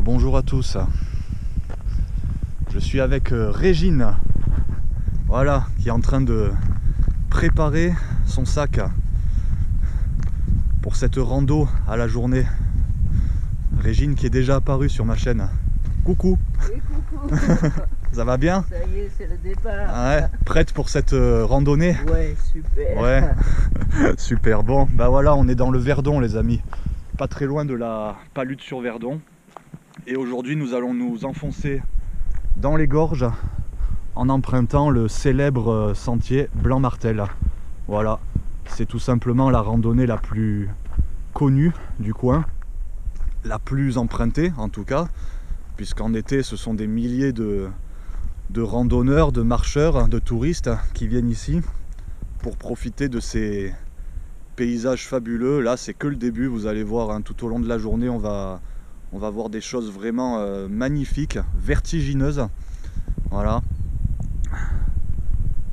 bonjour à tous. Je suis avec Régine, voilà, qui est en train de préparer son sac pour cette rando à la journée. Régine qui est déjà apparue sur ma chaîne. Coucou. Oui, coucou. Ça va bien? Ça y est, c'est le départ. Ouais, prête pour cette randonnée? Ouais, super. Ouais, super. Bon, bah voilà, on est dans le Verdon, les amis. Pas très loin de la Palud sur Verdon. Et aujourd'hui, nous allons nous enfoncer dans les gorges en empruntant le célèbre sentier Blanc-Martel. Voilà, c'est tout simplement la randonnée la plus connue du coin, la plus empruntée en tout cas, puisqu'en été, ce sont des milliers de randonneurs, de marcheurs, de touristes qui viennent ici pour profiter de ces paysages fabuleux. Là, c'est que le début, vous allez voir, hein, tout au long de la journée, on va voir des choses vraiment magnifiques, vertigineuses. Voilà.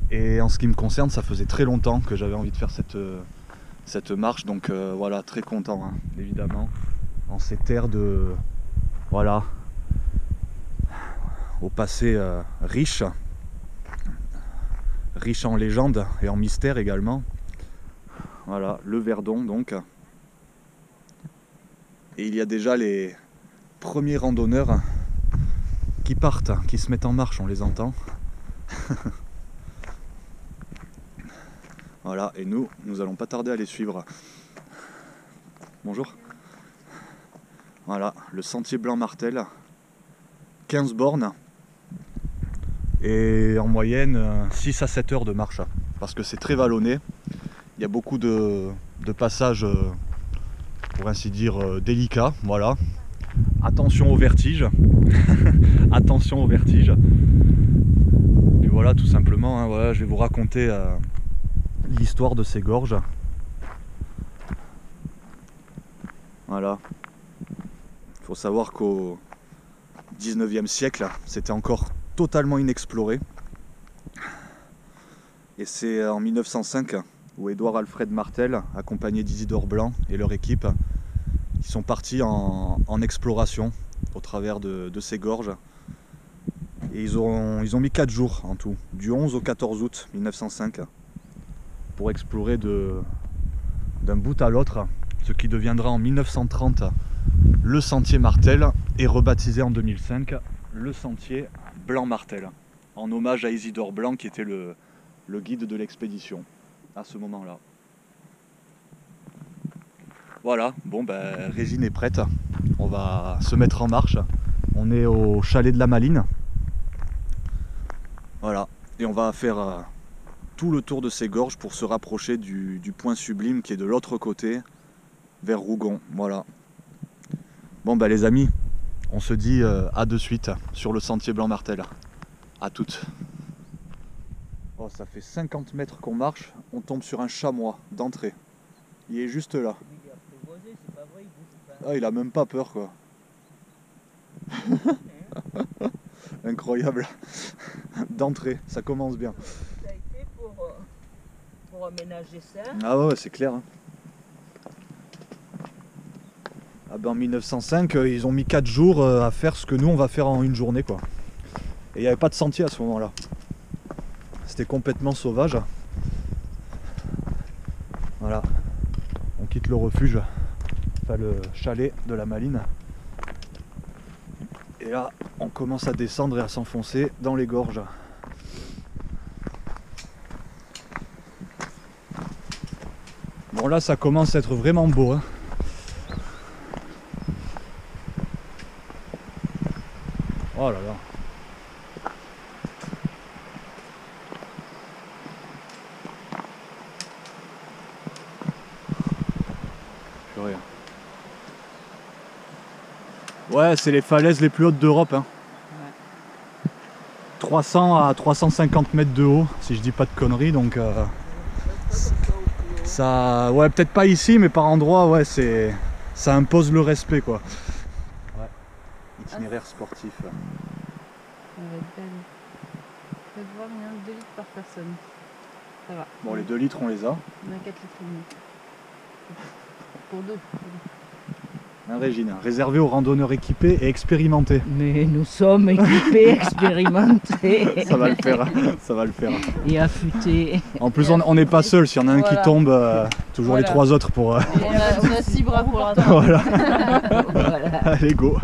Et en ce qui me concerne, ça faisait très longtemps que j'avais envie de faire cette marche, donc voilà, très content, hein, évidemment, en ces terres de, voilà, au passé riche en légendes et en mystères également. Voilà, le Verdon donc. Et il y a déjà les premiers randonneurs qui partent, qui se mettent en marche, on les entend. Voilà, et nous allons pas tarder à les suivre. Bonjour. Voilà, le sentier Blanc-Martel, 15 bornes, et en moyenne 6 à 7 heures de marche, parce que c'est très vallonné. Il y a beaucoup de passages, pour ainsi dire, délicats. Voilà. Attention au vertige. Attention au vertige. Puis voilà, tout simplement, hein, voilà, je vais vous raconter l'histoire de ces gorges. Voilà. Il faut savoir qu'au 19e siècle, c'était encore totalement inexploré. Et c'est en 1905 où Édouard Alfred Martel, accompagné d'Isidore Blanc et leur équipe, qui sont partis en exploration au travers de ces gorges. Et ils ont mis 4 jours en tout, du 11 au 14 août 1905, pour explorer d'un bout à l'autre, ce qui deviendra en 1930 le sentier Martel, et rebaptisé en 2005 le sentier Blanc-Martel, en hommage à Isidore Blanc qui était le guide de l'expédition à ce moment-là. Voilà, bon ben Régine est prête, on va se mettre en marche. On est au chalet de la Maline. Voilà, et on va faire tout le tour de ces gorges pour se rapprocher du point sublime qui est de l'autre côté, vers Rougon. Voilà. Bon ben les amis, on se dit à de suite sur le sentier Blanc-Martel. À toutes. Oh, ça fait 50 mètres qu'on marche, on tombe sur un chamois d'entrée. Il est juste là. Ah, il a même pas peur quoi. Incroyable. D'entrée, ça commence bien. Ça a été pour aménager ça. Ah ouais, c'est clair. Hein. Ah ben en 1905, ils ont mis 4 jours à faire ce que nous on va faire en une journée quoi. Et il n'y avait pas de sentier à ce moment-là. C'était complètement sauvage. Voilà. On quitte le refuge, enfin le chalet de la Maline. Et là, on commence à descendre et à s'enfoncer dans les gorges. Bon là, ça commence à être vraiment beau. Hein. Oh là là. Purée. Ouais, c'est les falaises les plus hautes d'Europe. Hein. Ouais. 300 à 350 mètres de haut, si je dis pas de conneries. Donc ça, ouais, peut-être pas ici, mais par endroits, ouais, ça impose le respect, quoi. Ouais. Itinéraire sportif. Ça va être belle. Je vais voir, il y a 2 litres par personne. Ça va. Bon, les 2 litres, on les a. On a 4 litres et demi. Pour 2. Hein, Régine, réservé aux randonneurs équipés et expérimentés. Mais nous sommes équipés, expérimentés. Ça va le faire, ça va le faire. Et affûtés. En plus, on n'est pas seul. S'il y en a un qui Voilà. tombe, toujours les Voilà. 3 autres pour. On a 6 bras pour l'attendre. Voilà, Voilà. allez go.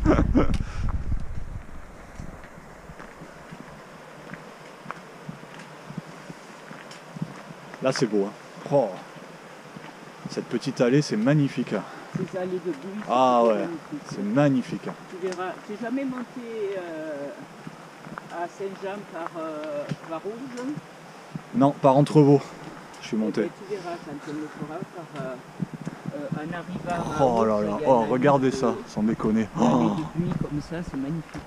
Là, c'est beau. Hein. Oh. Cette petite allée, c'est magnifique. Ces allées de buis. Ah c'est ouais, magnifique. c'est magnifique. Tu verras, tu n'es jamais monté à Saint-Jean par Rouge. Non, par Entrevaux, je suis Eh monté. bien, tu verras quand on le fera en arrivant à Oh là Rouge, là, il y a oh une regardez allée ça, sans déconner. Une allée Oh. de buis comme ça, c'est magnifique.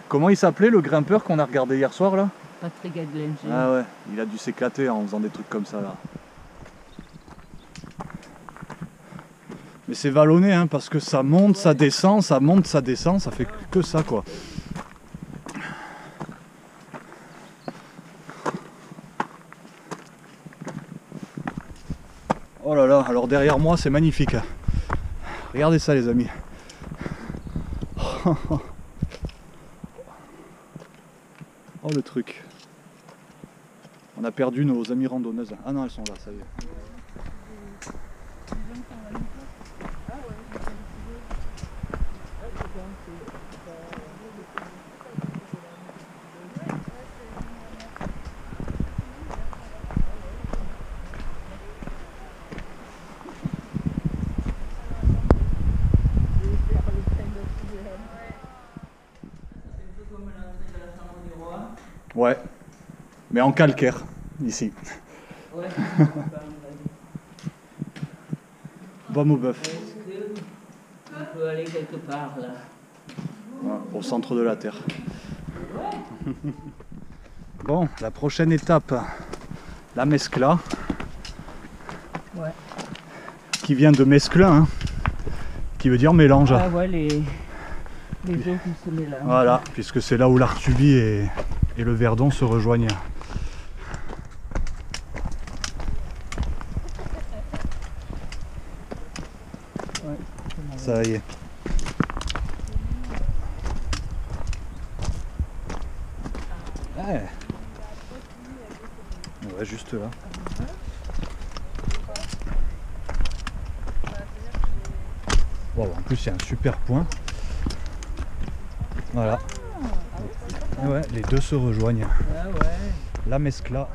Comment il s'appelait le grimpeur qu'on a regardé hier soir là? Patrick Adlinger. Ah ouais, il a dû s'éclater en faisant des trucs comme ça là. Mais c'est vallonné hein, parce que ça monte, ça descend, ça monte, ça descend, ça fait que ça quoi. Oh là là, alors derrière moi c'est magnifique. Regardez ça les amis. Oh le truc. On a perdu nos amies randonneuses. Ah non, elles sont là, ça y est. Ouais, mais en calcaire, ici. Ouais. Baume au bœuf, On peut aller quelque part là. voilà, au centre de la Terre. Bon, la prochaine étape, la Mescla, Ouais. qui vient de mesclin, hein, qui veut dire mélange. Ah ouais, les eaux qui se mélangent. Voilà, puisque c'est là où l'Artuby et le Verdon se rejoignent. Ouais. Ça y est. Ouais. Ouais, juste là. Wow, en plus, il y a un super point. Voilà. Et ouais, les deux se rejoignent. Ah ouais. La Mescla.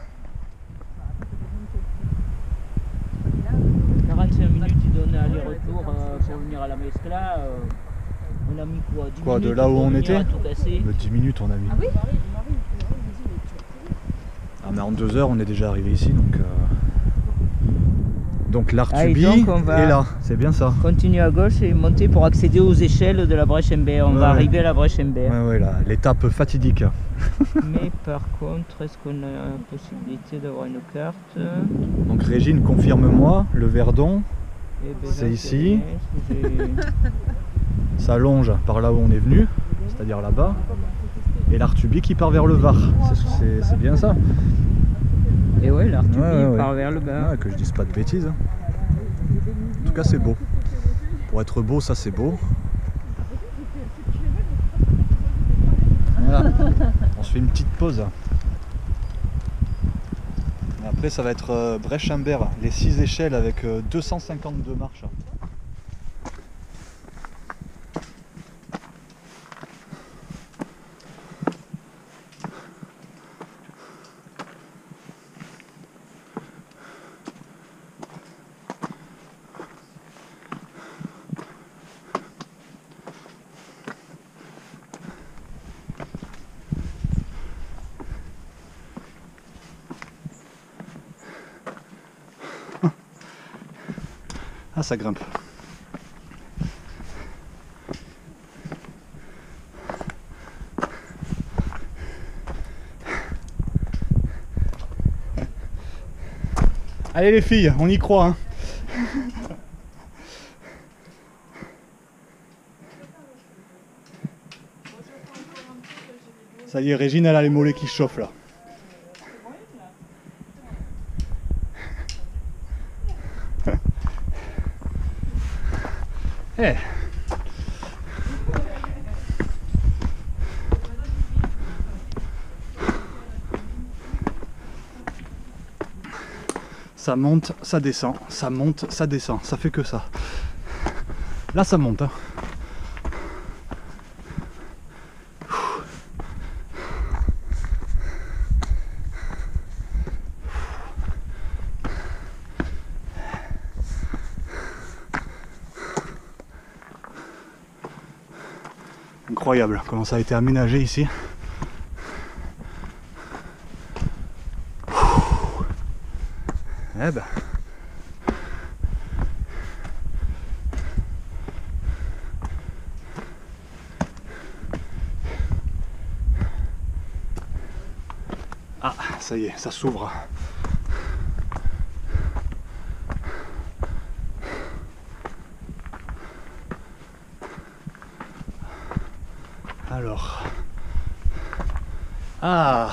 45 minutes, tu donnes aller-retour pour venir à la Mescla. On a mis quoi 10 Quoi, de minutes là où pour on venir était à tout casser. 10 minutes on a mis. Ah mais en 2 heures on est déjà arrivé ici donc l'Artuby Ah, et donc, on va- est là, c'est bien ça. Continue à gauche et monter pour accéder aux échelles de la Brèche-Imbert. On Ouais, va ouais. arriver à la Brèche-Imbert. Ouais ouais là, l'étape fatidique. Mais par contre, est-ce qu'on a la possibilité d'avoir une carte? Donc Régine, confirme-moi, le Verdon, Eh ben, C'est là, ici. rien, j'ai- ça longe par là où on est venu, c'est-à-dire là-bas, et l'Artuby qui part vers le Var. C'est bien ça. Et ouais, l'Artuby Ouais, ouais. part vers le bas. Ouais, que je dise pas de bêtises. En tout cas c'est beau. Pour être beau, ça c'est beau. Voilà. On se fait une petite pause. Et après ça va être Brèche-Imbert, les 6 échelles avec 252 marches. Ah ça grimpe. Allez les filles, on y croit hein. Ça y est, Régine elle a les mollets qui chauffent là. Eh. Ça monte, ça descend, ça monte, ça descend, ça fait que ça. Là ça monte. Hein. Incroyable comment ça a été aménagé ici. Eh ben. Ah, ça y est, ça s'ouvre. Alors. Ah,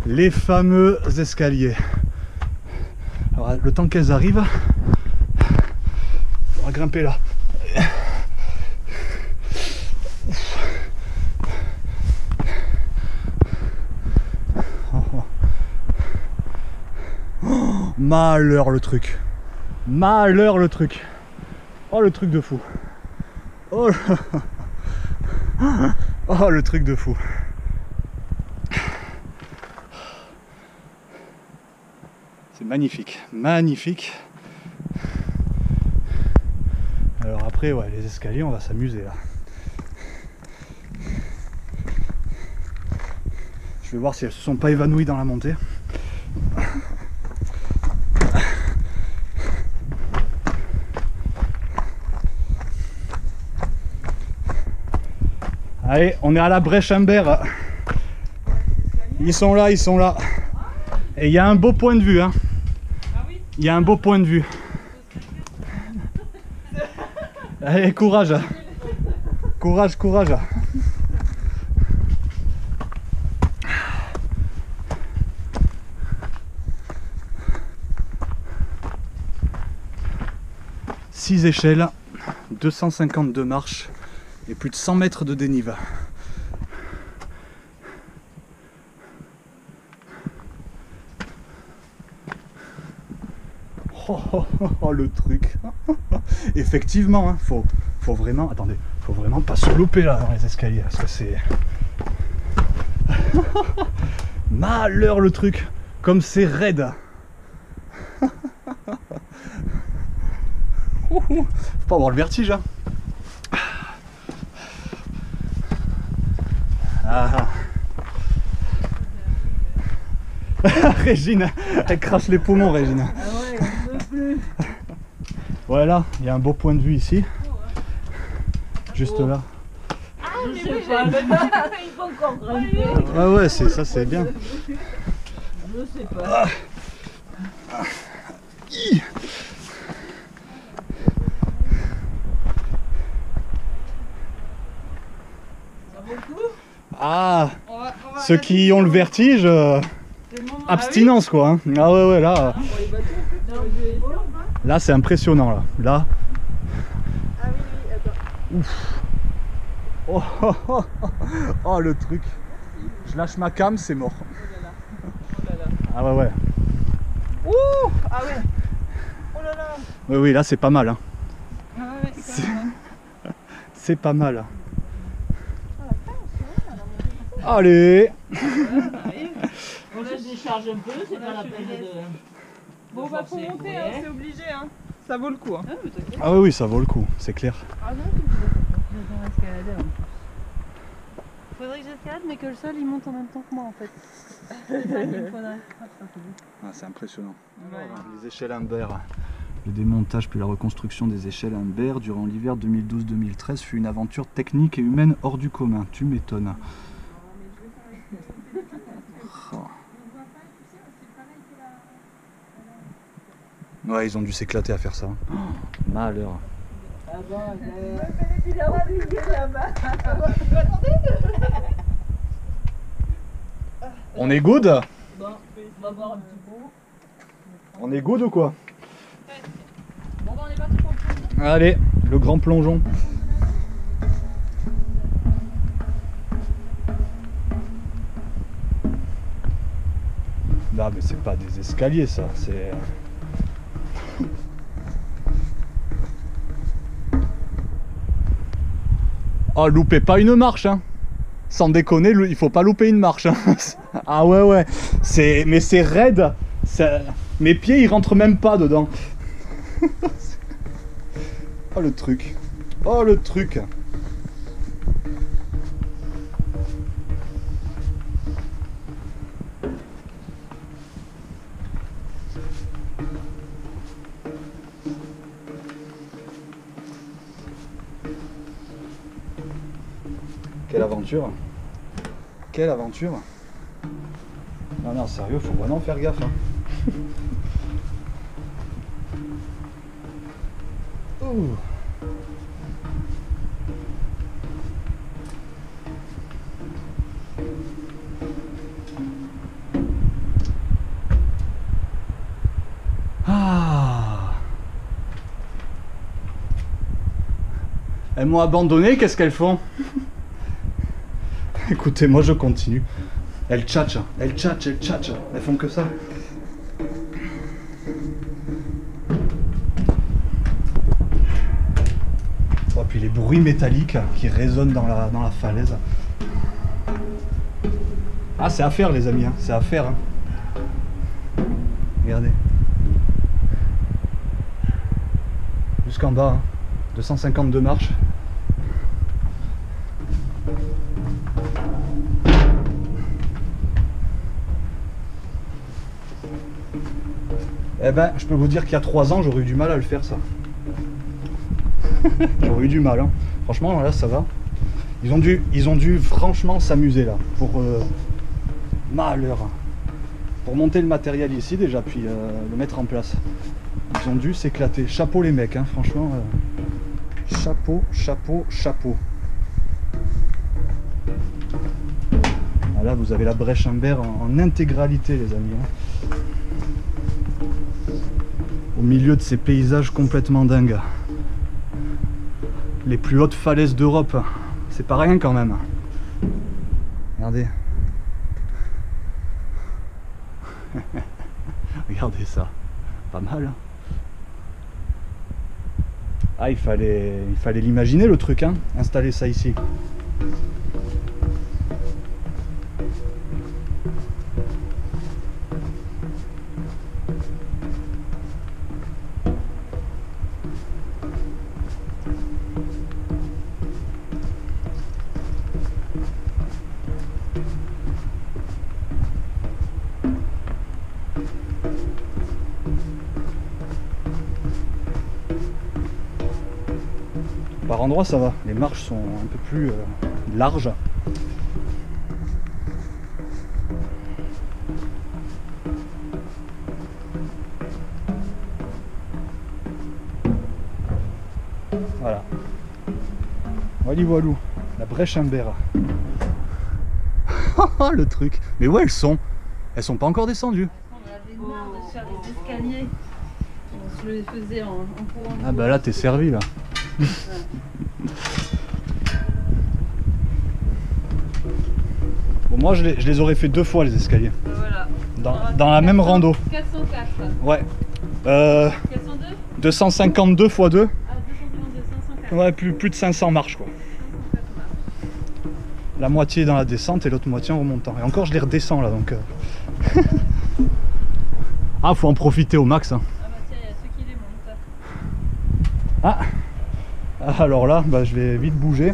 les fameux escaliers. Alors, le temps qu'elles arrivent, on va grimper là. Oh, malheur le truc. Malheur le truc. Oh le truc de fou. Oh, oh le truc de fou. C'est magnifique, magnifique. Alors après, ouais, les escaliers, on va s'amuser là. Je vais voir si elles se sont pas évanouies dans la montée. Allez, on est à la brèche Humbert. Ils sont là, ils sont là. Et il y a un beau point de vue, hein. Il y a un beau point de vue. Allez, courage. Courage, courage. Six échelles, 252 marches et plus de 100 mètres de dénive. Oh, le truc. Effectivement, hein, faut vraiment, attendez, faut vraiment pas se louper là dans les escaliers parce que c'est malheur le truc, comme c'est raide. Faut pas avoir le vertige, hein. Ah. Régine, elle crache les poumons, Régine. Voilà, il y a un beau point de vue ici. Juste là. Ah, je sais pas, il faut encore grimper. Ah ouais, ça c'est bien. Je sais pas. Ça vaut le coup? Ah, On va ceux qui ont le vertige, abstinence quoi. Hein. Ah ouais, là. Là c'est impressionnant là. Là. Ah oui, attends. Ouf. Oh, oh, oh, oh, le truc. Je lâche ma cam, c'est mort. Ah ouais. Ouh. Ah ouais. Oh là là. Oui, là c'est pas mal. Hein. Ah ouais, quand même. C'est pas mal. Allez. On laisse décharge un peu, c'est pas la peine de... Bon, bah faut monter, hein, c'est obligé, hein. Ça vaut le coup. Hein. Ah oui, ça vaut le coup, c'est clair. Ah non, je vais escalader en plus. Faudrait que j'escalade, mais que le sol il monte en même temps que moi en fait. C'est ça qu'il me faudrait. Ah, c'est impressionnant. Ouais. Les échelles Humbert. Le démontage puis la reconstruction des échelles Humbert durant l'hiver 2012-2013 fut une aventure technique et humaine hors du commun. Tu m'étonnes. Oh. Ouais, ils ont dû s'éclater à faire ça. Oh, malheur. Ah bon, On est good? bon, on va voir un petit coup. On est good ou quoi? Bon, bah on est parti pour le tour. Allez, le grand plongeon. Non mais c'est pas des escaliers ça, c'est... Oh, loupez pas une marche, hein. Sans déconner, il faut pas louper une marche, hein. Ah ouais, ouais. Mais c'est raide. Mes pieds, ils rentrent même pas dedans. Oh, le truc. Oh, le truc. Quelle aventure! Quelle aventure! Non, non, sérieux, faut vraiment faire gaffe. Hein. Ouh. Ah. Elles m'ont abandonné, qu'est-ce qu'elles font? Écoutez, moi je continue. Elles tchatchent, elles tchatchent, elles tchatchent. Elles font que ça. Oh, puis les bruits métalliques qui résonnent dans la falaise. Ah, c'est à faire les amis, hein. C'est à faire. Hein. Regardez. Jusqu'en bas, hein. 252 marches. Eh ben, je peux vous dire qu'il y a 3 ans, j'aurais eu du mal à le faire, ça. J'aurais eu du mal, hein. Franchement, là, ça va. Ils ont dû franchement s'amuser, là, pour malheur. Pour monter le matériel ici, déjà, puis le mettre en place. Ils ont dû s'éclater. Chapeau, les mecs, hein, franchement. Chapeau, chapeau, chapeau. Ah, là, vous avez la brèche Humbert en intégralité, les amis, hein. Au milieu de ces paysages complètement dingues. Les plus hautes falaises d'Europe. C'est pas rien quand même. Regardez. Regardez ça. Pas mal. Ah, il fallait l'imaginer le truc, hein. Installer ça ici. Par endroits ça va, les marches sont un peu plus larges. Voilà. Voilà, voilou, la brèche Humbert. Le truc. Mais où elles sont? Elles sont pas encore descendues. On avait marre de se faire des escaliers. On se le faisait en courant. Ah bah là t'es servi là. Bon, moi je les aurais fait 2 fois les escaliers. Voilà. Dans la même rando. 404. Ouais. 402 252 x 2. Ah, 252, 504. Ouais, plus de 500 marches quoi. 504 marches. La moitié dans la descente et l'autre moitié en remontant. Et encore je les redescends là donc. Ah, faut en profiter au max. Hein. Ah bah tiens, il y a ceux qui les montent. Ah. Alors là, bah, je vais vite bouger.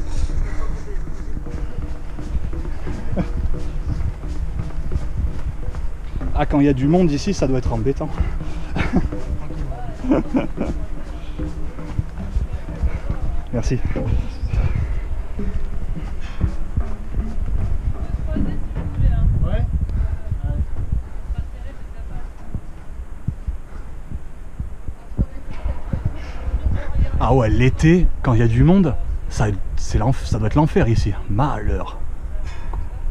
Ah, quand il y a du monde ici, ça doit être embêtant. Merci. Ouais. Ah ouais, l'été, quand il y a du monde, ça doit être l'enfer ici. Malheur.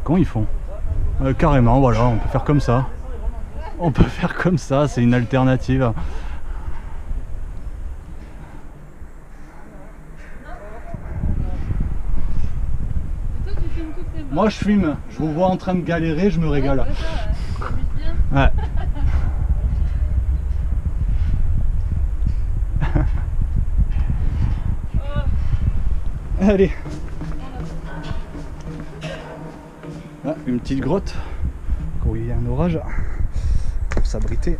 Comment ils font? Carrément, voilà, on peut faire comme ça. On peut faire comme ça, c'est une alternative. Moi je filme, je vous vois en train de galérer, je me régale. Ouais, c'est ça, tu t'amuses bien. Ouais. Allez. Ah, une petite grotte quand il y a un orage pour s'abriter.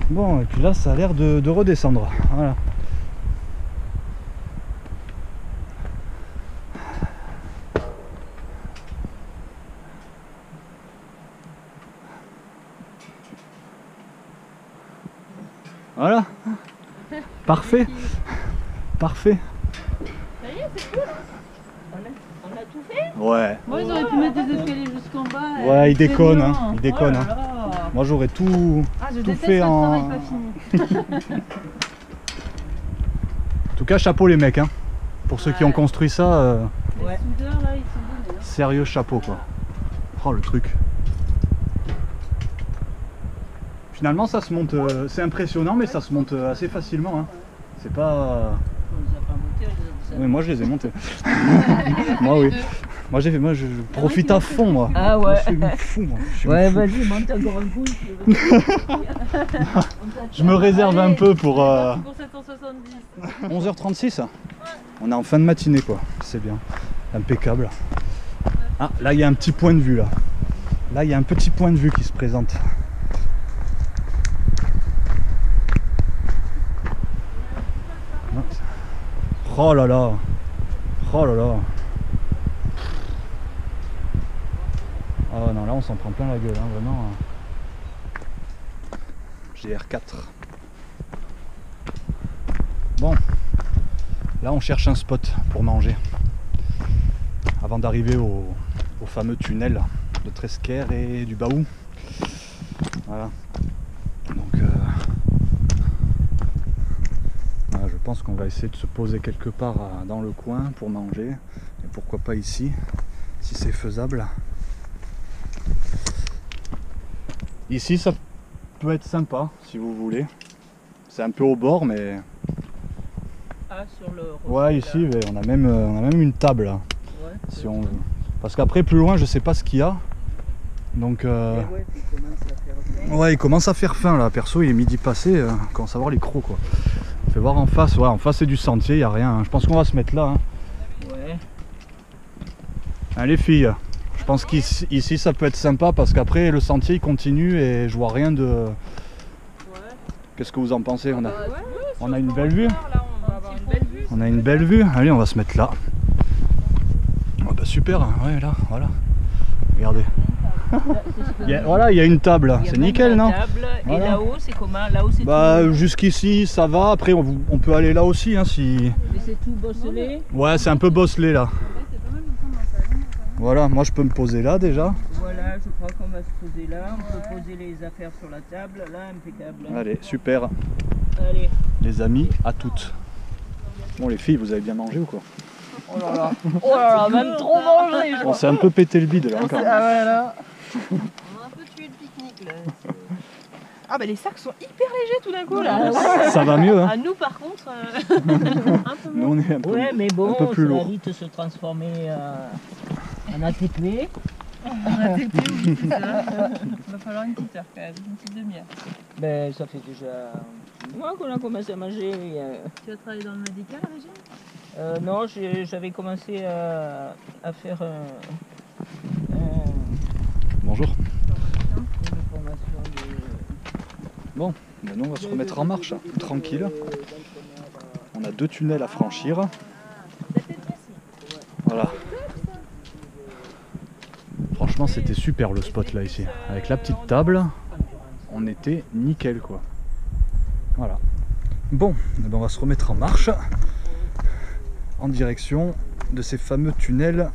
Bon, et puis là ça a l'air de redescendre. Voilà. Voilà. Parfait. Parfait. Ça y est, c'est cool. On a tout fait. Ouais. Moi, ils auraient pu mettre des escaliers jusqu'en bas. Ouais, il déconne, hein. hein. Il déconne. Oh Hein. là là. Moi j'aurais tout Ah, je tout déteste fait le travail en. pas fini. En tout cas, chapeau les mecs, hein. Pour ceux qui ont Ouais. construit ça, Ouais. Les soudeurs, là, ils sont donnés. sérieux chapeau quoi. Oh le truc. Finalement, ça se monte, c'est impressionnant, mais ça se monte assez facilement. Hein. C'est pas. On les a pas montés, on les a- Oui, moi je les ai montés. Moi oui. Moi j'ai fait, moi je profite à fond moi. Ah Moi, ouais. je suis fou moi. Je suis Ouais, fou. vas-y, monte encore un coup. Je me réserve un peu pour Parti pour 770. 11h36. On est en fin de matinée quoi. C'est bien. Impeccable. Ah, là il y a un petit point de vue là. Là il y a un petit point de vue qui se présente. Oh là là. Oh là là. Oh non, là on s'en prend plein la gueule, hein, vraiment. GR4. Bon, là on cherche un spot pour manger. Avant d'arriver au fameux tunnel de Tresker et du Baou. Voilà. Donc voilà, je pense qu'on va essayer de se poser quelque part dans le coin pour manger. Et pourquoi pas ici, si c'est faisable. Ici ça peut être sympa si vous voulez. C'est un peu au bord mais. Ah, sur le. Ouais ici ouais, on a même une table là, Ouais, si on veut. Parce qu'après plus loin je sais pas ce qu'il y a. Donc Ouais, puis il commence à faire faim. ouais il commence à faire faim là, perso il est midi passé, commence à voir les crocs quoi. On fait voir en face, ouais en face c'est du sentier, il n'y a rien. Hein. Je pense qu'on va se mettre là. Hein. Ouais. Hein, les filles, je pense qu'ici ça peut être sympa parce qu'après le sentier il continue et je vois rien de. Qu'est-ce que vous en pensez? On a une belle vue. Là, on va avoir une belle vue. On a une belle vue. Allez, on va se mettre là. Oh, bah super, ouais là, voilà. Regardez. Voilà, il y a une table, Il y a c'est même nickel, la non? table, et Voilà. là-haut, c'est comment? Là-haut, c'est Bah tout. jusqu'ici ça va, après on peut aller là aussi hein, si. Mais c'est tout bosselé. Ouais c'est un peu bosselé là. Ouais, c'est pas mal de prendre dans sa ligne, quand même. Voilà, moi je peux me poser là déjà. Voilà, je crois qu'on va se poser là. On peut poser les affaires sur la table. Là, impeccable. Allez, super. Allez. Les amis, à toutes. Bon les filles, vous avez bien mangé ou quoi? Oh là là. Oh là là, même trop mangé. On s'est un peu pété le bide là encore. Ah ouais, là. On a un peu tué le pique-nique là. Ah bah les sacs sont hyper légers tout d'un coup là. Ça va mieux hein? Ah nous par contre, un peu Nous moins. on est un peu. Ouais, mais bon, un peu plus ça va lourd. vite se transformer en ATP. On a TP, oui, c'est ça. Il va falloir une petite heure quand même, une petite demi-heure. Ben, ça fait déjà un mois qu'on a commencé à manger. Tu vas travailler dans le médical, Régine? Non, j'avais commencé à faire Bonjour. une formation de. Bon, maintenant on va se remettre en marche, hein, tranquille. On a 2 tunnels à franchir. Voilà. Franchement c'était super le spot là ici. Avec la petite table, on était nickel quoi. Voilà. Bon, eh ben, on va se remettre en marche en direction de ces fameux tunnels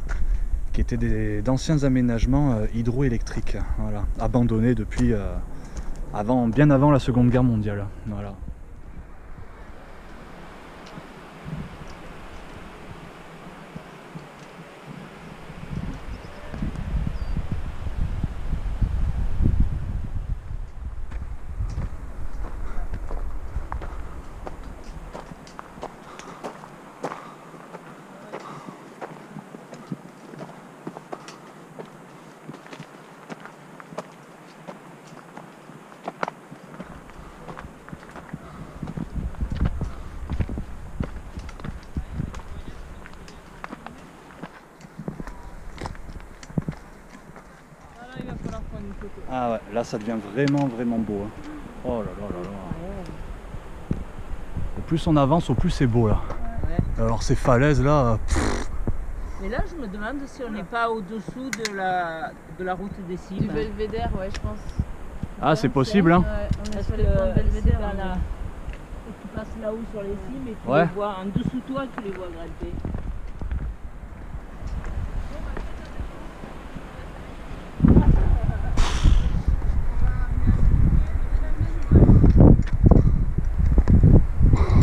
qui étaient d'anciens aménagements hydroélectriques, voilà, abandonnés depuis bien avant la Seconde Guerre mondiale. Voilà. Là ça devient vraiment beau. Hein. Oh là là là là. Au plus on avance, au plus c'est beau là. Ouais. Alors ces falaises là. Mais là, je me demande si on n'est pas au-dessous de la route des cimes. Du belvédère, ouais, je pense. Ah c'est possible hein. Ouais, on est Parce sur que les points de belvédère. c'est hein. là. Et tu passes là-haut sur les cimes et tu Ouais. les vois en dessous de toi, tu les vois grimper.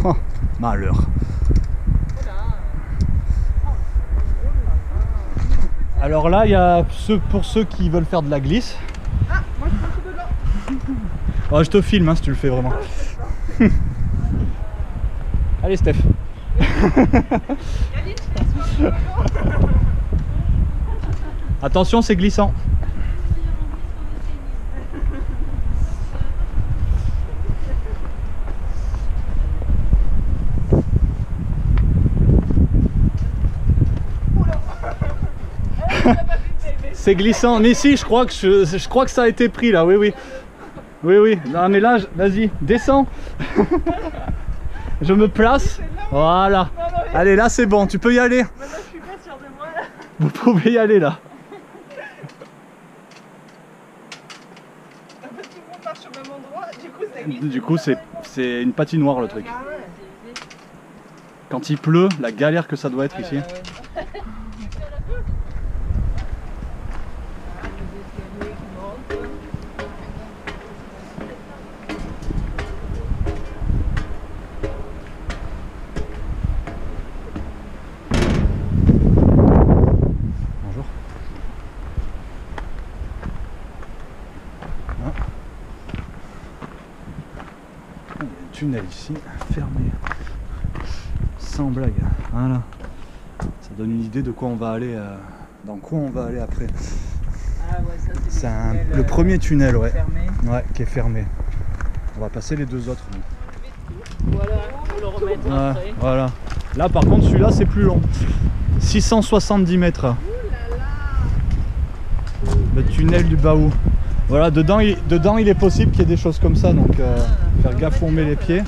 Oh, malheur. Alors là, il y a pour ceux qui veulent faire de la glisse. Ah, moi je passe dedans. Oh, je te filme hein, si tu le fais vraiment. Allez Steph. Attention, c'est glissant. C'est glissant. Mais si, je crois que ça a été pris là. Oui, oui. Oui, oui. Non, mais là, vas-y, descends. Je me place. Voilà. Allez, là, c'est bon. Tu peux y aller. Maintenant je suis pas sûre de moi là. Vous pouvez y aller là. En fait tout le monde marche au même endroit, du coup ça glisse. Du coup, c'est une patinoire le truc. Ah ouais. Quand il pleut, la galère que ça doit être ici. Bonjour. Ah. Il y a un tunnel ici, fermé. Sans blague. Voilà. Ça donne une idée de quoi on va aller, dans quoi on va aller après. Ah ouais, ça c'est Le premier tunnel, ouais. fermé. Ouais, qui est fermé. On va passer les deux autres. nous. Voilà, faut le remettre Ouais, après. voilà. Là par contre celui-là c'est plus long. 670 mètres. Le tunnel du Baou. Voilà, dedans il est possible qu'il y ait des choses comme ça, donc faire gaffe où on met les pieds.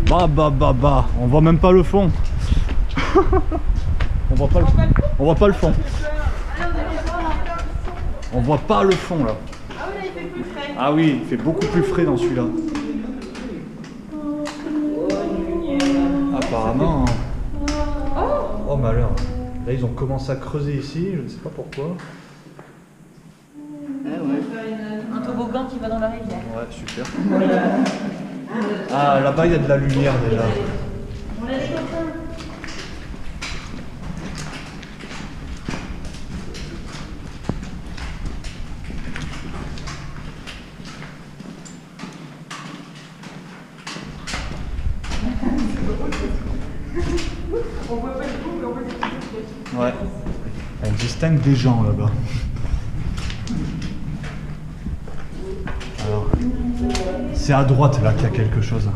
Bah, on voit même pas le fond. On voit pas le fond. On voit pas le fond. On voit pas le fond là. Ah oui là il fait plus frais. Ah oui, il fait beaucoup plus frais dans celui-là. Apparemment. Oh malheur. Là ils ont commencé à creuser ici, je ne sais pas pourquoi. Un toboggan qui va dans la rivière. Ouais, super. Ah là-bas il y a de la lumière déjà. Ouais. On distingue des gens là-bas. Alors, c'est à droite là qu'il y a quelque chose.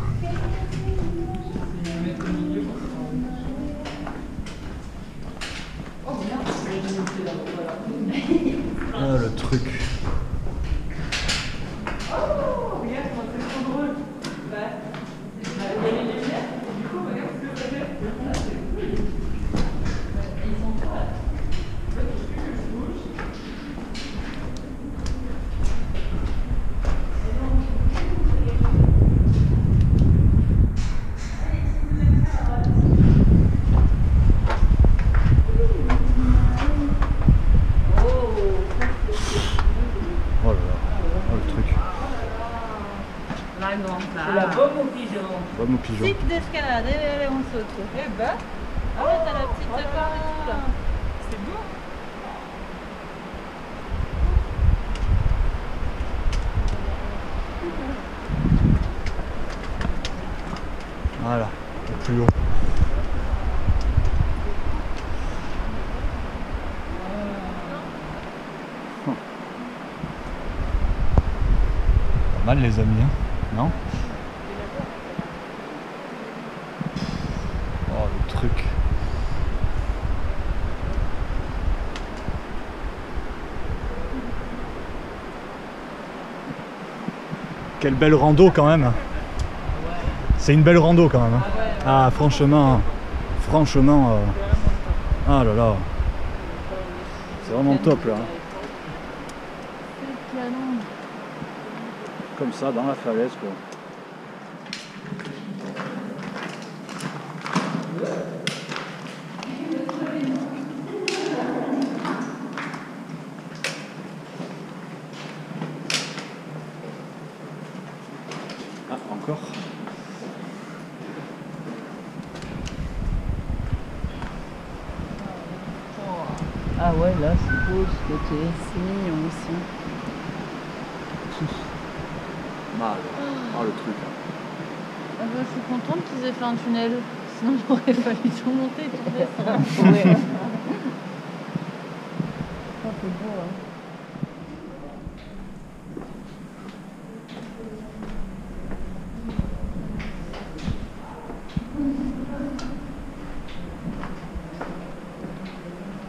Ah le truc. Oh là là, oh le truc. C'est la bombe au pigeon. Pomme au pigeon. Site d'escalade, allez, on saute. Eh ben, Ah ouais, t'as la petite corde et tout là. c'est bon. Voilà, le plus haut. Pas mal les amis, hein? Non? Oh le truc. Quelle belle rando quand même. C'est une belle rando quand même. Hein. Ah franchement, ah là là. C'est vraiment top là. C'est canon. Comme ça dans la falaise quoi. Ah encore. Ah ouais, là c'est beau ce côté. C'est mignon aussi. Mal. Oh le truc. Ah bah, je suis contente qu'ils aient fait un tunnel. Sinon j'aurais fallu tout monter et tout descendre. Ouais. Ça c'est beau hein.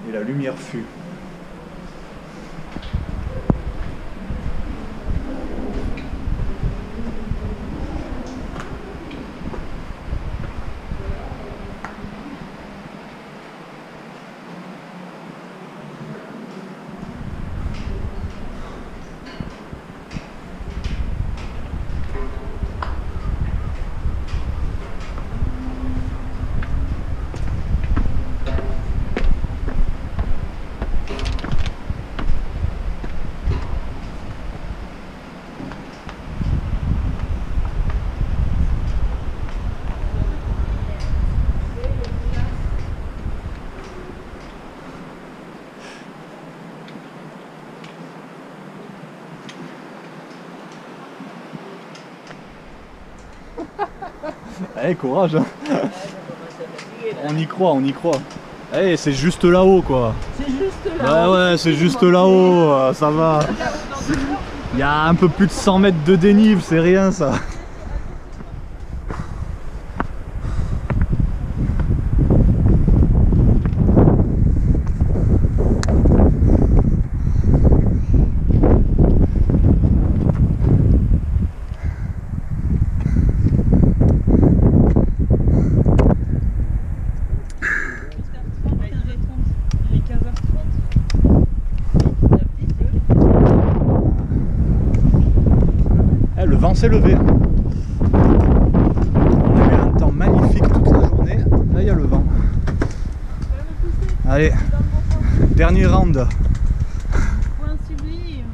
Et la lumière fut. Allez, courage hein. On y croit, on y croit. Eh, c'est juste là-haut quoi. C'est juste là. Ouais, c'est juste là-haut, ça va. Il y a un peu plus de 100 mètres de dénive, c'est rien ça. Le vent s'est levé. On avait un temps magnifique toute la journée. Là, il y a le vent. Allez, dernier round. Point sublime.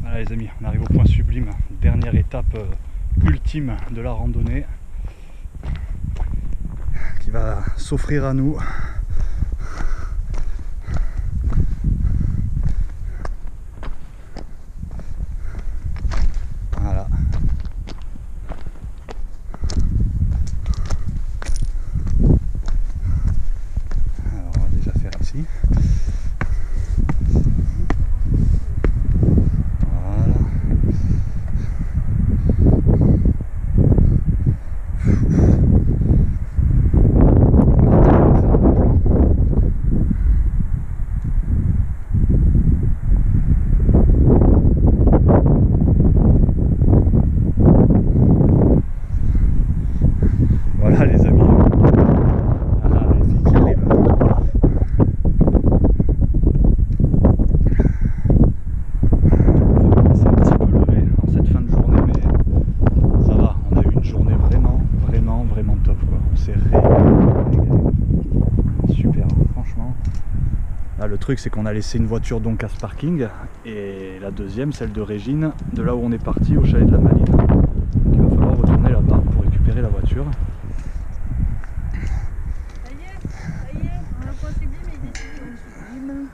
Voilà les amis, on arrive au point sublime. Dernière étape ultime de la randonnée qui va s'offrir à nous. Voilà. Alors on va déjà faire ici. Voilà les amis. Ah, les filles qui arrivent. C'est un petit peu levé en cette fin de journée, mais ça va. On a eu une journée vraiment top quoi. On s'est régalé. Super, franchement. Là, le truc c'est qu'on a laissé une voiture donc à ce parking et la deuxième, celle de Régine, de là où on est parti au chalet de la Maline. Donc, il va falloir retourner là-bas pour récupérer la voiture. Ça y est, on a point sublime et il est sublime.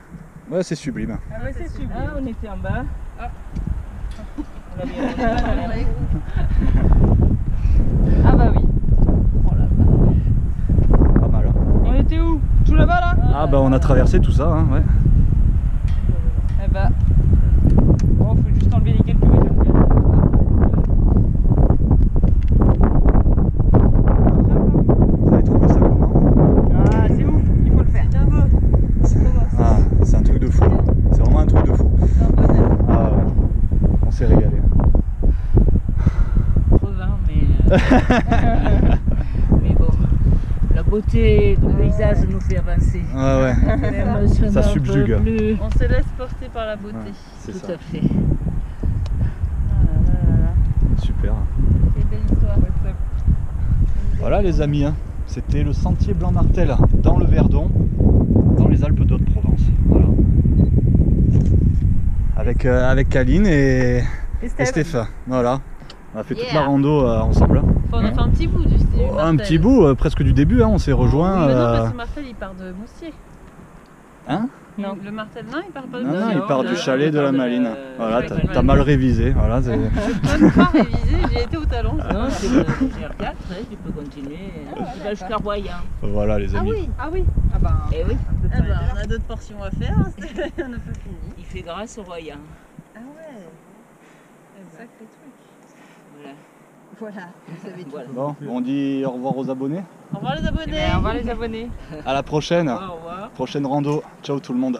Ouais, c'est sublime. Ah ouais, c'est sublime. Ah, on était en bas. Ah. On a bien Ah bah oui. Oh là là. Pas mal hein. On était où? Tout là-bas là? Ah bah on a traversé tout ça, hein, ouais. Eh bah, Bon, faut juste enlever les quelques mètres. Vous avez trouvé ça comment? Ah, c'est ouf, il faut le faire. c'est dingo. Ah, c'est un truc de fou. C'est vraiment un truc de fou. C'est un bonheur. Ah ouais. On s'est régalé. Crevin, mais. Mais bon, la beauté du paysage nous fait avancer. Ah ouais, Même si on Ça est un peu subjugue. plus- On se laisse porter par la beauté. c'est Tout ça. à fait. Ah là là là. Super. Quelle belle histoire. Voilà les amis, hein. C'était le sentier Blanc-Martel dans le Verdon, dans les Alpes d'Haute-Provence. Voilà. Avec Aline et Steph. Voilà. On a fait toute la Yeah. rando ensemble. Enfin, on a fait un petit bout du Un Martel. petit bout, presque du début, hein. On s'est rejoints. Mais non, parce que Martel il part de Moussier. Hein? Non. Le Martel, non, il part pas de Non, non, Moussier. il part du chalet de la Maline. Voilà, ouais, t'as mal révisé. Voilà, J'ai même pas révisé, j'ai été au talon. Non, c'est le GR4, hein, tu peux continuer. Tu vas jusqu'à Royan. voilà les amis. Ah oui. Ah bah. Eh oui, Ah bah, on a d'autres portions à faire, on n'a pas fini. il fait grâce au Royan. Ah ouais. Sacré truc. Voilà. Voilà, vous savez tout. Voilà. Bon, on dit au revoir aux abonnés. Au revoir les abonnés. Au revoir les abonnés. À la prochaine. Au revoir. Prochaine rando. Ciao tout le monde.